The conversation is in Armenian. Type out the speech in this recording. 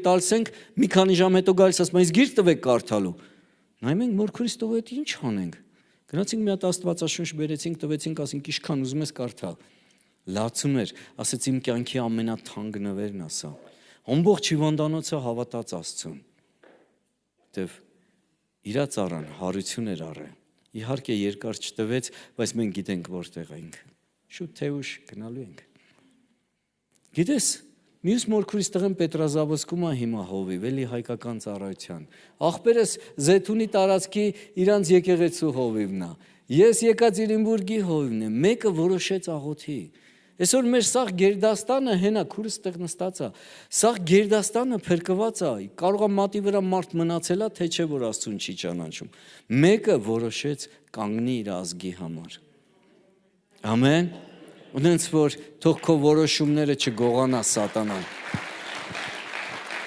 տալիս ենք, մի քանի ժամ հետո գալիս ասում, այս գիրք տվեք կարդալու։ Նայում ենք, Մոր Քրիստով հետ ինչ անենք։ Գնացինք մի հատ Աստվածաշունչ բերեցինք, տվեցինք, ասենք ինչքան ուզում ես կարդալ։ Լացում էր, ասեց իմ կյանքի ամենաթանկ նվերն ասա։ Ամբողջ հիվանդանոցը հավատաց Աստծուն։ Դեվ իրա ծառան հարություն էր առել։ Իհարկե երկար չտվեց, բայց մենք գիտենք որտեղ ենք։ Շուտ թե ուշ գնալու ենք։ Գիտես, մյուս Մոր Քրիստեղեն Պետրազավոսկում է հիմա հովիվ, էլի հայկական ծառայության։ Աղբերս Զեթունի տարածքի իրանց եկեղեցու հովիվն է։ Ես Եկատերինբուրգի հովիվն եմ, մեկը որոշեց աղոթի։ Այսօր մեր սաղ Գերդաստանը հենա քուրս տեղ նստած է։ Սաղ Գերդաստանը փրկված է։ Կարող է մատի վրա մարդ մնացել է, թե չէ որ Աստծուն չի ճանաչում։ Մեկը որոշեց կանգնի իր ազգի համար։ Ամեն։ Ունենց որ թող քո որոշումները չգողանա սատանան։